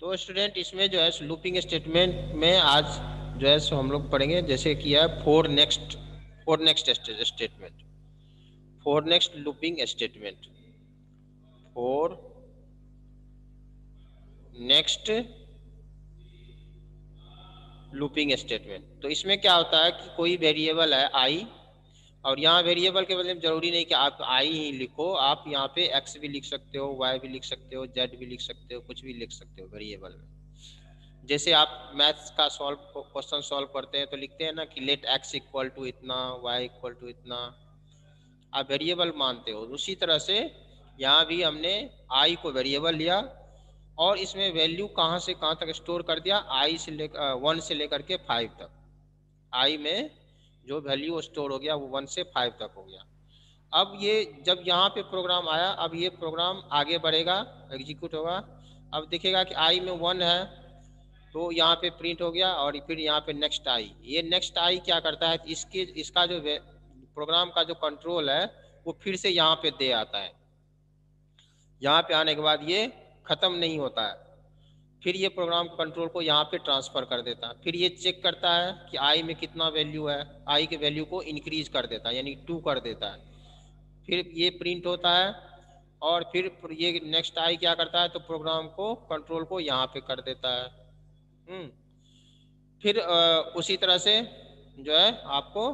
तो स्टूडेंट इसमें जो है लूपिंग स्टेटमेंट में आज जो है सो हम लोग पढ़ेंगे, जैसे कि है four next statement, four next looping statement, four next looping statement. तो इसमें क्या होता है कि कोई वेरिएबल है आई, और यहाँ वेरिएबल के बदले में जरूरी नहीं कि आप आई ही लिखो, आप यहाँ पे एक्स भी लिख सकते हो, वाई भी लिख सकते हो, जेड भी लिख सकते हो, कुछ भी लिख सकते हो वेरिएबल में। जैसे आप मैथ्स का क्वेश्चन सॉल्व करते हैं तो लिखते हैं ना कि लेट एक्स इक्वल टू इतना, वाई इक्वल टू इतना, आप वेरिएबल मानते हो। उसी तरह से यहाँ भी हमने आई को वेरिएबल लिया और इसमें वैल्यू कहाँ से कहाँ तक स्टोर कर दिया, आई से लेकर 1 से लेकर के 5 तक। आई में जो वैल्यू स्टोर हो गया वो 1 से 5 तक हो गया। अब ये जब यहाँ पे प्रोग्राम आया, अब ये प्रोग्राम आगे बढ़ेगा, एग्जीक्यूट होगा। अब देखेगा कि आई में 1 है तो यहाँ पे प्रिंट हो गया, और फिर यहाँ पे नेक्स्ट आई। ये नेक्स्ट आई क्या करता है, इसका जो प्रोग्राम का जो कंट्रोल है वो फिर से यहाँ पे दे आता है। यहाँ पे आने के बाद ये खत्म नहीं होता है, फिर ये प्रोग्राम कंट्रोल को यहाँ पे ट्रांसफर कर देता है। फिर ये चेक करता है कि आई में कितना वैल्यू है, आई के वैल्यू को इंक्रीज कर देता है, यानी 2 कर देता है। फिर ये प्रिंट होता है, और फिर ये नेक्स्ट आई क्या करता है, तो प्रोग्राम को कंट्रोल को यहाँ पे कर देता है। फिर उसी तरह से जो है आपको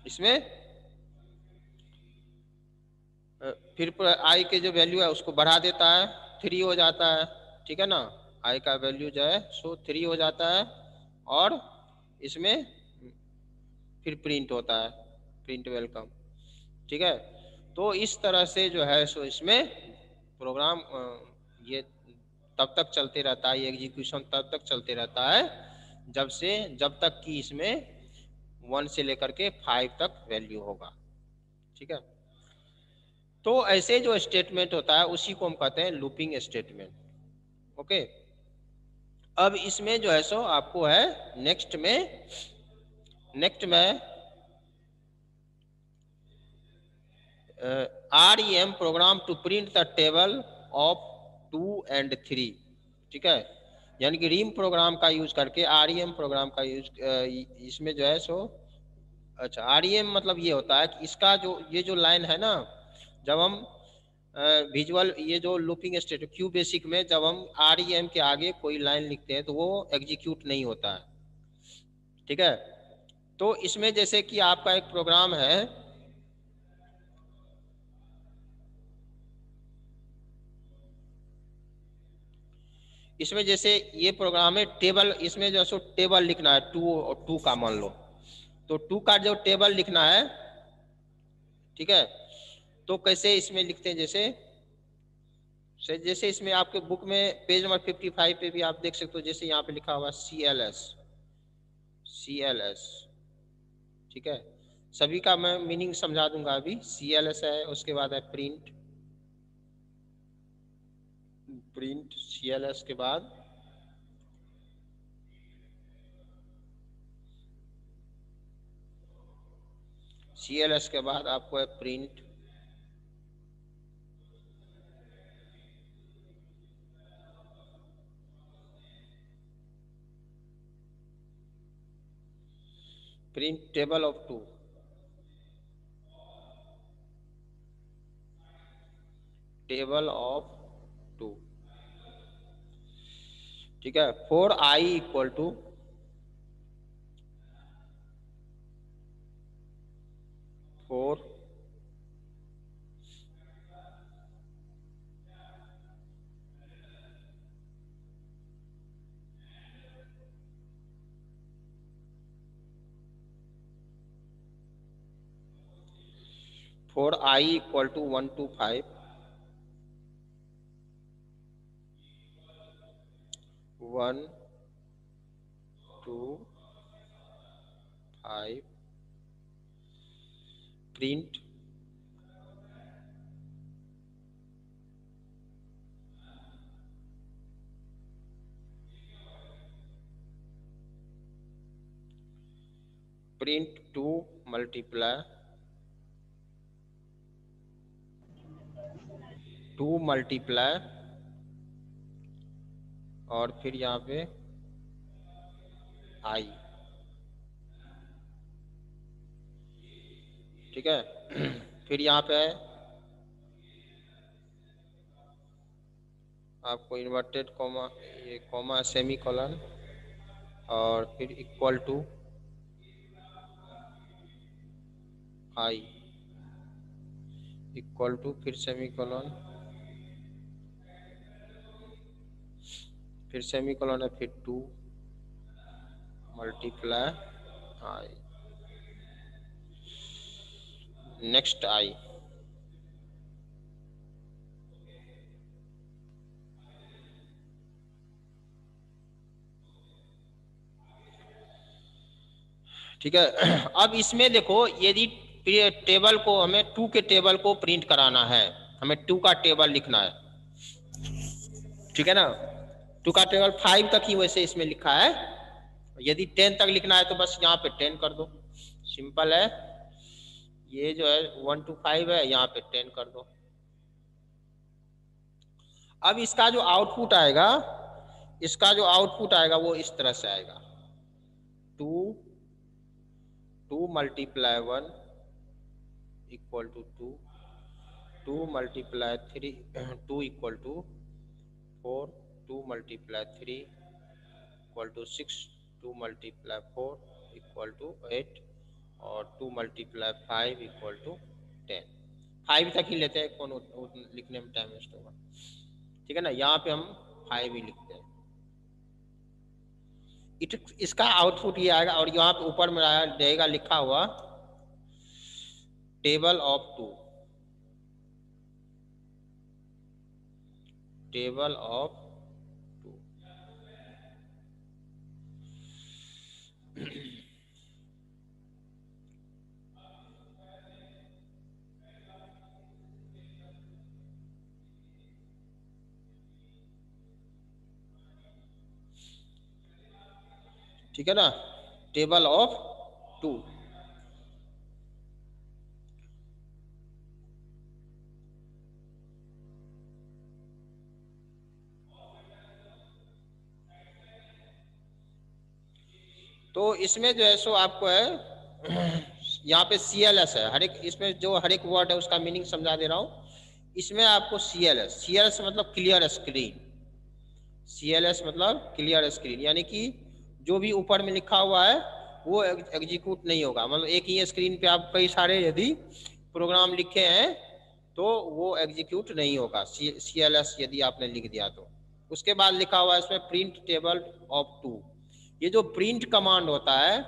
इसमें फिर आई के जो वैल्यू है उसको बढ़ा देता है, 3 हो जाता है। ठीक है ना, आई का वैल्यू जो है सो 3 हो जाता है, और इसमें फिर प्रिंट होता है, प्रिंट वेलकम। ठीक है, तो इस तरह से जो है सो इसमें प्रोग्राम ये तब तक चलते रहता है, ये एग्जीक्यूशन तब तक चलते रहता है जब तक कि इसमें 1 से लेकर के 5 तक वैल्यू होगा। ठीक है, तो ऐसे जो स्टेटमेंट होता है उसी को हम कहते हैं लूपिंग स्टेटमेंट। ओके, अब इसमें जो है सो आपको है नेक्स्ट में REM program to print the table of 2 and 3। ठीक है, यानी कि रीम प्रोग्राम का यूज करके REM प्रोग्राम का यूज इसमें जो है सो, अच्छा REM मतलब ये होता है कि इसका जो ये जो लाइन है ना, जब हम विजुअल ये जो लूपिंग स्टेट क्यू बेसिक में जब हम REM के आगे कोई लाइन लिखते हैं तो वो एग्जीक्यूट नहीं होता है। ठीक है, तो इसमें जैसे कि आपका एक प्रोग्राम है, इसमें जैसे ये प्रोग्राम है टेबल, इसमें जो सो टेबल लिखना है 2 का मान लो, तो 2 का जो टेबल लिखना है, ठीक है, तो कैसे इसमें लिखते हैं, जैसे इसमें आपके बुक में पेज नंबर 55 पे भी आप देख सकते हो, जैसे यहाँ पे लिखा हुआ CLS। ठीक है, सभी का मैं मीनिंग समझा दूंगा अभी। CLS है, उसके बाद है प्रिंट CLS के बाद आपको है print, table of 2। Table of 2। ठीक है, for i equal to 4 for i equal to 1 to 5, 1 to 5 print print 2 multiply 2 multiply और फिर यहाँ पे आई, ठीक है। फिर यहाँ पे आपको इन्वर्टेड कॉमा, ये कॉमा सेमी कॉलन, और फिर equal to i, equal to फिर सेमी कॉलन, फिर सेमी कॉलन है, फिर 2 मल्टीप्लाई आई, नेक्स्ट आई। ठीक है। अब इसमें देखो, यदि टेबल को हमें 2 के टेबल को प्रिंट कराना है, हमें 2 का टेबल लिखना है, ठीक है ना। 2 का टेबल 5 तक ही वैसे इसमें लिखा है, यदि 10 तक लिखना है तो बस यहाँ पे 10 कर दो, सिंपल है। ये जो है 1 to 5 है, यहाँ पे 10 कर दो। अब इसका जो आउटपुट आएगा, इसका जो आउटपुट आएगा वो इस तरह से आएगा, 2 multiply 1 equal to 2 multiply 3 2 equal to 4, 2 multiply 3 equal to 6, 2 multiply 4 equal to 8, और 2 मल्टीप्लाई 5 इक्वल टू 10। 5 तक ही लेते हैं, कौन लिखने में टाइम वेस्ट होगा, ठीक है ना। यहाँ पे हम 5 ही लिखते हैं। इसका आउटपुट ये आएगा, और यहाँ पे ऊपर में रहेगा लिखा हुआ टेबल ऑफ 2, टेबल ऑफ 2। ठीक है ना, टेबल ऑफ 2। तो इसमें जो है सो आपको है यहाँ पे CLS है, हर एक इसमें जो हर एक वर्ड है उसका मीनिंग समझा दे रहा हूँ। इसमें आपको CLS मतलब क्लियर स्क्रीन, CLS मतलब क्लियर स्क्रीन, यानी कि जो भी ऊपर में लिखा हुआ है वो एग्जीक्यूट नहीं होगा। मतलब एक ही स्क्रीन पे आप कई सारे यदि प्रोग्राम लिखे हैं तो वो एग्जीक्यूट नहीं होगा, CLS यदि आपने लिख दिया तो। उसके बाद लिखा हुआ है इसमें प्रिंट टेबल ऑफ 2। ये जो प्रिंट कमांड होता है,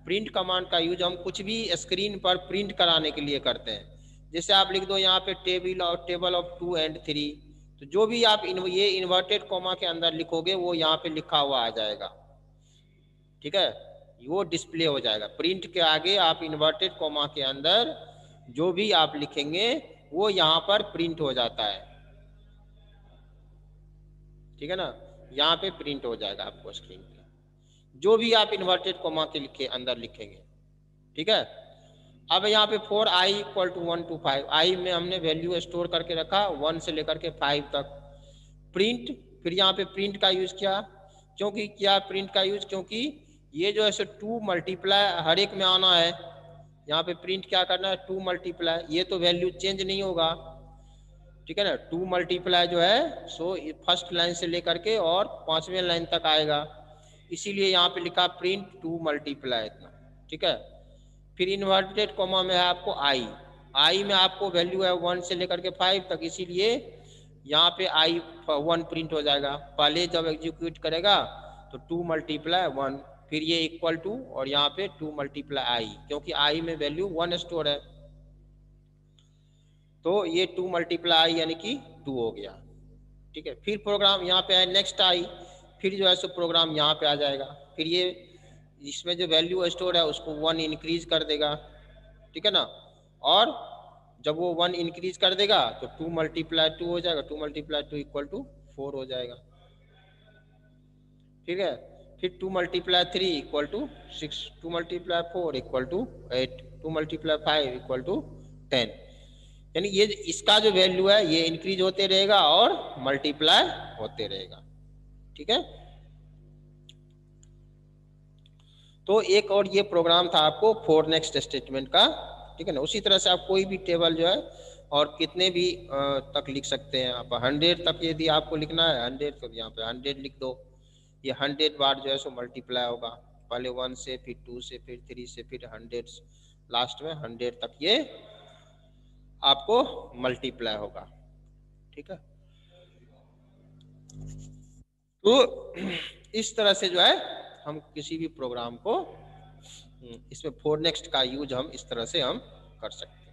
प्रिंट कमांड का यूज हम कुछ भी स्क्रीन पर प्रिंट कराने के लिए करते हैं। जैसे आप लिख दो यहाँ पे टेबल ऑफ 2 and 3, तो जो भी आप ये इन्वर्टेड कॉमा के अंदर लिखोगे वो यहाँ पे लिखा हुआ आ जाएगा, ठीक है, वो डिस्प्ले हो जाएगा। प्रिंट के आगे आप इन्वर्टेड कॉमा के अंदर जो भी आप लिखेंगे वो यहाँ पर प्रिंट हो जाता है, ठीक है ना। यहाँ पे प्रिंट हो जाएगा आपको स्क्रीन पे जो भी आप इन्वर्टेड कॉमा के अंदर लिखेंगे, ठीक है। अब यहाँ पे 4i इक्वल टू 1 to 5, आई में हमने वैल्यू स्टोर करके रखा 1 से लेकर के 5 तक। प्रिंट, फिर यहाँ पे प्रिंट का यूज किया, क्योंकि क्या प्रिंट का यूज, क्योंकि ये जो है 2 मल्टीप्लाई हर एक में आना है, यहाँ पे प्रिंट क्या करना है 2 मल्टीप्लाई, ये तो वैल्यू चेंज नहीं होगा, ठीक है ना। 2 मल्टीप्लाई जो है सो फर्स्ट लाइन से लेकर के और 5वें लाइन तक आएगा, इसीलिए यहाँ पे लिखा प्रिंट 2 मल्टीप्लाई इतना, ठीक है। फिर इन्वर्टेड कॉमा में है आपको आई में आपको वैल्यू है 1 से लेकर के 5 तक, इसीलिए यहाँ पे I1 प्रिंट हो जाएगा। पहले जब एग्जीक्यूट करेगा तो 2 मल्टीप्लाई 1, फिर ये इक्वल टू, और यहाँ पे 2 मल्टीप्लाई आई, क्योंकि आई में वैल्यू 1 स्टोर है, तो ये 2 मल्टीप्लाई आई यानी कि 2 हो गया, ठीक है। फिर प्रोग्राम यहाँ पे है नेक्स्ट आई, फिर जो है सो प्रोग्राम यहाँ पे आ जाएगा, फिर ये इसमें जो वैल्यू स्टोर है उसको 1 इंक्रीज कर देगा, ठीक है ना। और जब वो 1 इंक्रीज कर देगा तो 2 मल्टीप्लाई 2 हो जाएगा, 2 मल्टीप्लाई 2 इक्वल टू 4 हो जाएगा, ठीक है। फिर 2 multiply 3 equal to 6, 2 multiply 4 equal to 8, 2 multiply 5 equal to 10। यानी ये इसका जो वैल्यू है ये इंक्रीज होते रहेगा और मल्टीप्लाई होते रहेगा, ठीक है। तो एक और ये प्रोग्राम था आपको फॉर नेक्स्ट स्टेटमेंट का, ठीक है ना। उसी तरह से आप कोई भी टेबल जो है और कितने भी तक लिख सकते हैं आप। 100 तक यदि आपको लिखना है 100, तो यहाँ पे 100 लिख दो। ये 100 बार जो है सो मल्टीप्लाई होगा, पहले 1 से, फिर 2 से, फिर 3 से, फिर 100, लास्ट में 100 तक ये आपको मल्टीप्लाई होगा, ठीक है। तो इस तरह से जो है हम किसी भी प्रोग्राम को इसमें फॉर नेक्स्ट का यूज हम इस तरह से हम कर सकते हैं।